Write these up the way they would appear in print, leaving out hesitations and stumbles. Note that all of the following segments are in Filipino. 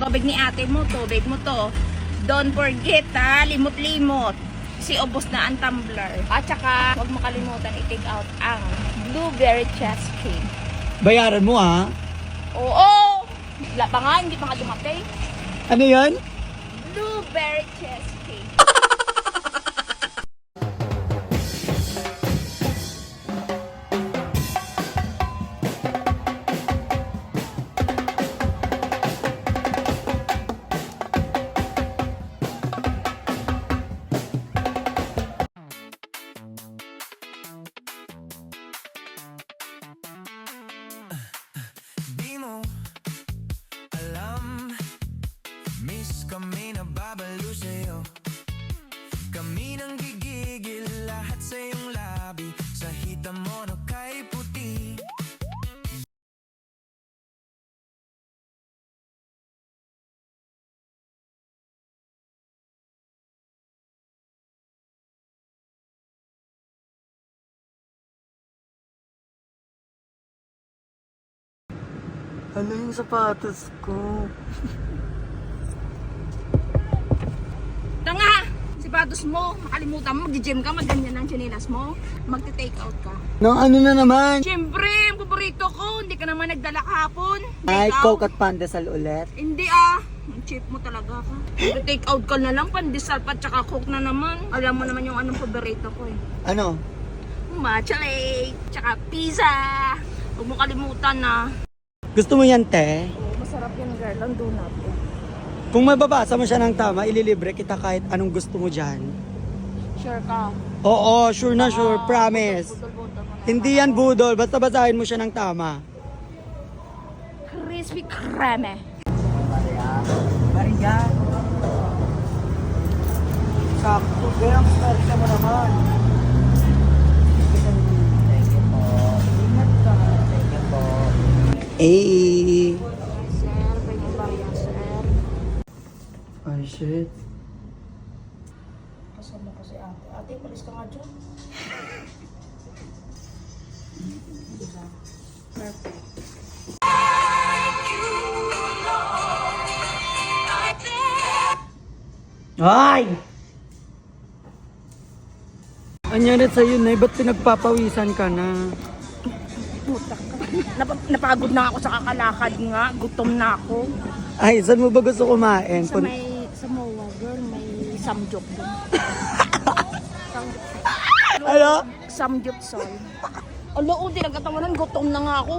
Tubig ni ate mo, tubig mo to. Don't forget ha, limot-limot. Si ubos na ang tumbler. At saka, huwag mo kalimutan i-take out ang blueberry cheesecake. Bayaran mo ha. Oo! Wala pa nga, hindi pa nga dumating. Ano yun? Blueberry cheesecake. Di mo alam, miss kami na babalo sa'yo. Kami nang gigigil lahat sa iyong labi. Sa hita mo na kay puti. Ano yung sapatos ko? Tanga! Sipatos mo, makalimutan mo, mag-gym ka, magganyan ang chinilas mo. Magte-take out ka. Nang ano na naman? Siyempre, ang paborito ko, hindi ka naman nagdala kahapon. Ay, Take out. Coke at pandesal ulit. Hindi ah. Ang cheap mo talaga ka. Take out ka na lang, pandesal pa tsaka coke na naman. Alam mo naman yung anong paborito ko eh. Ano? Matcha lake, tsaka pizza. Huwag mo kalimutan na. Gusto mo yan, te? Masarap yan girl, ang donut. Kung mababasa mo siya ng tama, ililibre kita kahit anong gusto mo dyan. Sure ka? Oo, sure na sure, promise. Budol-budol mo na. Hindi yan budol, basta basahin mo siya ng tama. Crispy creme. Maria. Sakto, ganang start mo naman. Thank you po. Ingat ka. Thank you po. Eh. Sir, pwede ba yan, sir? Ay, shit. Kasama ko si ate. Ate, palis ka nga dyan. Diba? Perfect. Ay! Anyarit sa'yo, Nay, ba't pinagpapawisan ka na? Putak ka. Napagod na ako sa kakalakad nga. Gutom na ako. Ay, saan mo ba gusto kumain? Sa MOA, girl, may samgyup doon. Ano? Samgyupsal. Alo, di nagkatawanan, gutom na nga ako.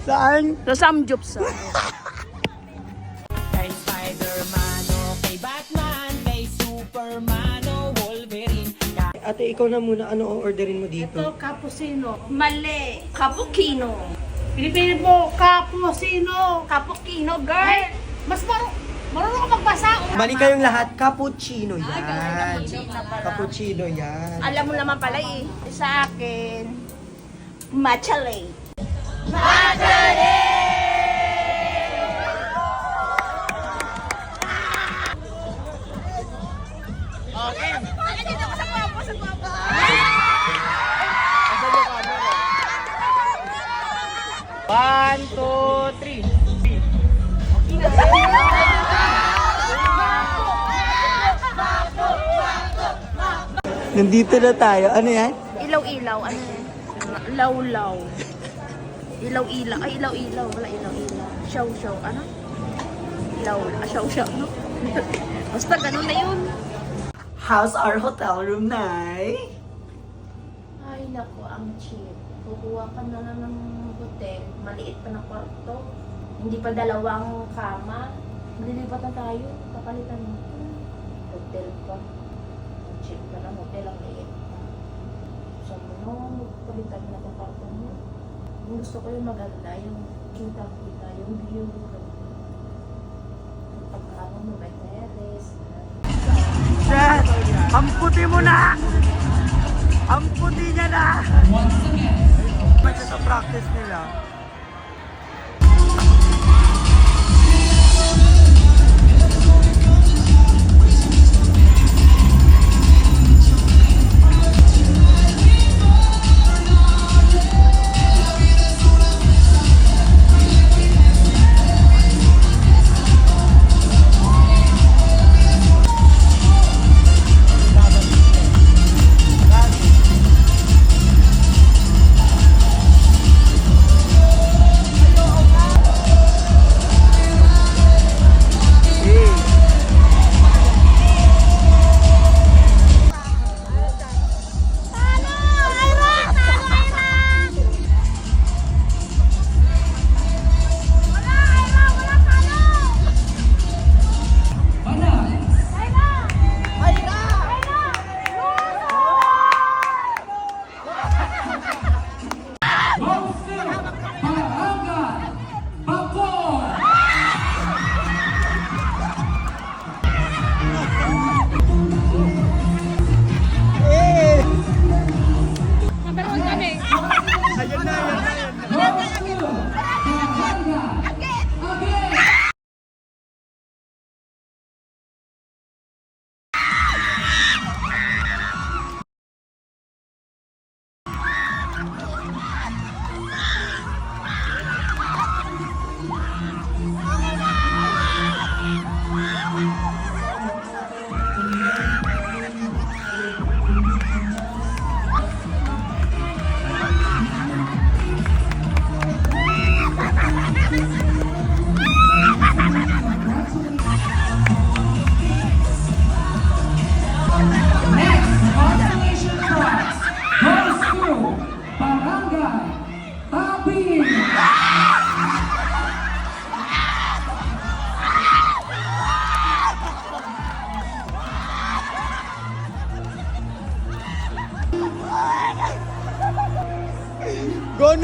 Saan? Sa samgyupsal. Kay Spider-Man o kay Batman, kay Superman o Wolverine. Ate, ikaw na muna. Ano ang orderin mo dito? Ito, cappuccino. Mali. Cappuccino. Pilipinin mo, cappuccino. Cappuccino, girl. Mas marunong ka magbasa. Mali kayong lahat. Cappuccino yan. Cappuccino yan. Alam mo naman pala eh. Sa akin, matcha lake. One, two, three. Nandito na tayo. Ano yan? Ilaw-ilaw, ano yan? Law-law. Ilaw-ilaw. Ay, ilaw-ilaw. Wala ilaw-ilaw. Show-show. Ano? Show-show, no? Basta ganun na yun. How's our hotel room, Nay? Ay, naku, ang cheap. Kukuha ka na lang ng hotel. Maliit pa na kwarto. Hindi pa dalawang kama. Lilipat na tayo. Papalitan mo. Hotel pa. Ang cheap pa ng hotel. Ang liit pa. Sabi mo, magpalitan na ng kwarto mo. Yung gusto ko yung maganda. Yung kita-kita. Yung view. Yung pagkano mo, may terrace. Shit! Ang puti mo na! Ang puti niya na! Mas sa practice nila.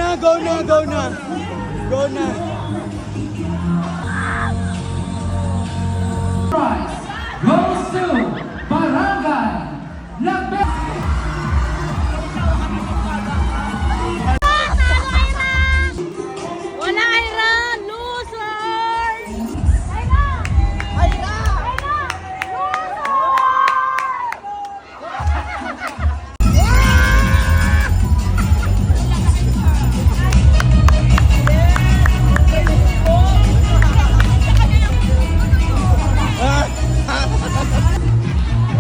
na, go na, go na. Go na. Goes to Barangay Lagbe. Wala Iran! Losers!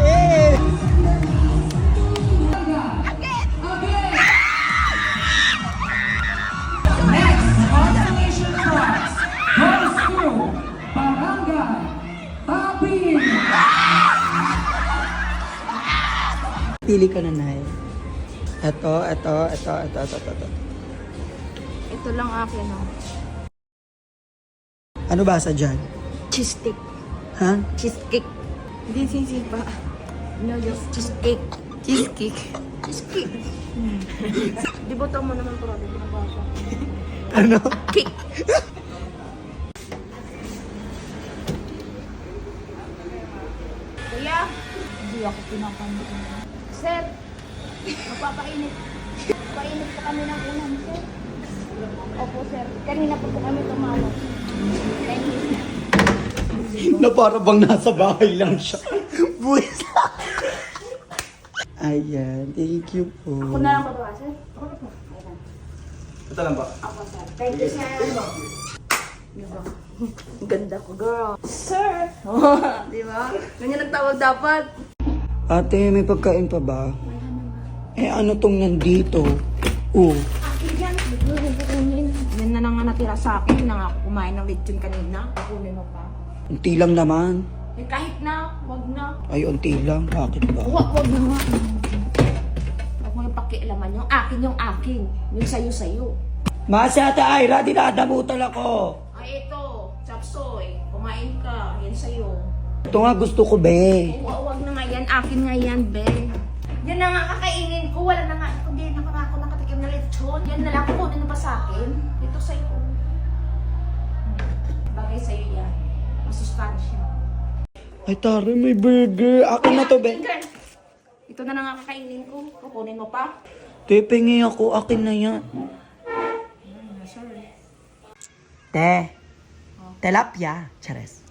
Eh! Next consolation prize goes to Barangay Tapin. Pili ka na, Nay. Ito. Ito lang akin, oh. Ano basa dyan? Cheese stick. Ha? Cheesecake. Hindi sisipa. No, just cheesecake. Cheesecake. Cheesecake. Di ba mo naman po rin? Nabasa. Ano? Cake. Kuya, hindi ako pinapansin. Sir, magpapainit. Painit po kami ng ulam, sir. Opo, sir. Kanina po kami tumawag. Thank you, sir. Na para bang nasa bahay lang siya. Buwis. Ayan, thank you po. Ako na lang ba ito, sir? Ako na po. Ayan. Ito lang ba? Ako, sir. Thank you, sir. Diba? Ang ganda ko, girl. Sir! Di ba? Ganyan ang tawag dapat. Ate, may pagkain pa ba? Eh, ano tong nandito? Oh, Akin yan. Yan na lang nga natira sa akin. Nang ako kumain ng lechon kanina. Kukunin mo pa. unti lang naman. Eh, kahit na. Wag na. Ay, unti lang. Bakit ba? Wag na nga. Huwag mo yung pakialaman. Yung akin. Yung sayo-sayo. Masi Ate Ira, dinadamutan ako. Ay, ito. Chapsoy. Kumain ka. Yan sa'yo. Ito nga gusto ko, be. Wag na nga yan. Akin nga yan, be. Yan na nga kakainin ko. Wala na nga. Hindi na nga ako nakatikim na lechon. Yan na lang. Kukunin mo pa sa akin. Ito sa'yo. Bagay sa'yo yan. Masustansya. Ay, tari, may burger. Akin na to, be. Ito na nga kakainin ko. Kukunin mo pa. Tepingi ako. Akin na yan. Sorry. Te. Tilapia. Chares.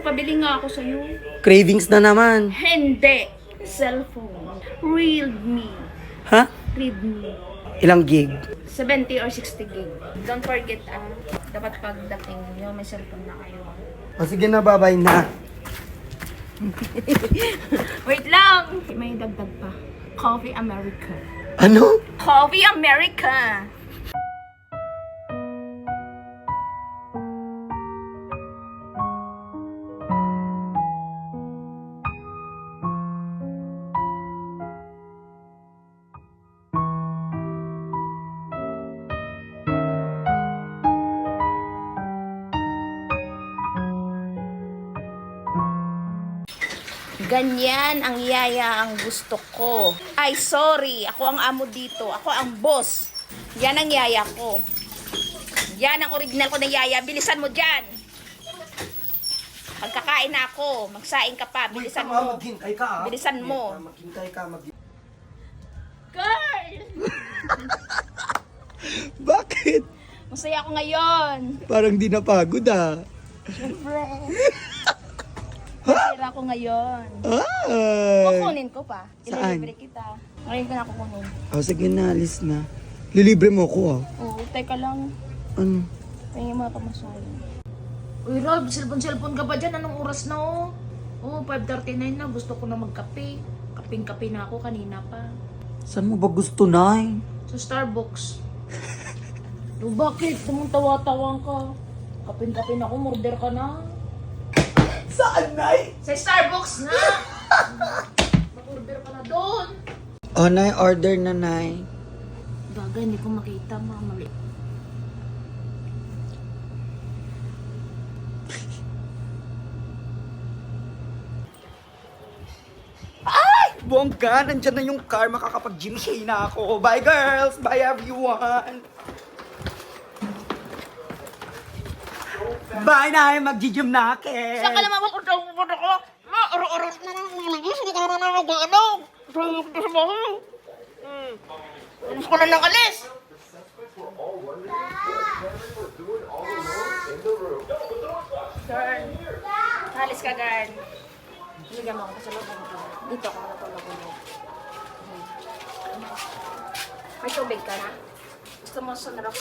Nagpapabili nga ako sa'yo. Cravings na naman. Hindi. Cellphone. Realme. Ha? Realme. Ilang gig? 70 or 60 gig. Don't forget, dapat pagdating nyo, may cellphone na kayo. O sige na, babay na. Wait lang! May dagdag pa. Coffee America. Ano? Coffee America! Ganyan ang yaya ang gusto ko. Ay, sorry. Ako ang amo dito. Ako ang boss. Yan ang yaya ko. Yan ang original ko na yaya. Bilisan mo dyan. Pagkakain na ako. Magsaing ka pa. Bilisan mo. Maghintay ka, ha? Bilisan mo. Maghintay ka, Girl! Bakit? Masaya ako ngayon. Parang di napagod, ah. Siyempre. Masaya ako ngayon. Ay! Kukunin ko pa. Saan? Ililibre kita. Ngayon ko na kukunin. O, sige na, alis na. Lilibre mo ako, ah. Oo, teka lang. Ano? Tingin mga pamasahe. Uy, Rob, cellphone ka ba dyan? Anong oras na, oh? Oh, 5:39 na. Gusto ko na magkape. Kaping-kape na ako kanina pa. Saan mo ba gusto, Nay? Sa Starbucks. O, bakit? Tawa-tawang ka. Kaping-kape na ako. Murder ka na. Saan, Nay? Sa Starbucks na! Mag-order ka na doon. O, Nay, order na, Nay. Gaga, hindi ko makita. Mga mali. bongga, nandyan na yung car, makakapag-gym shea na ako. Bye girls! Bye everyone! Bye na, mag-gym na ako. Saan ka naman mapunta ko? Aro-aro na lang. Hindi ka na mag-ano. Alis ko na ng alis. Girl. Alis ka, girl. Bigyan mo ako sa loob. Dito ako natulog ulit. May tubig ka na? Gusto mo sa narap?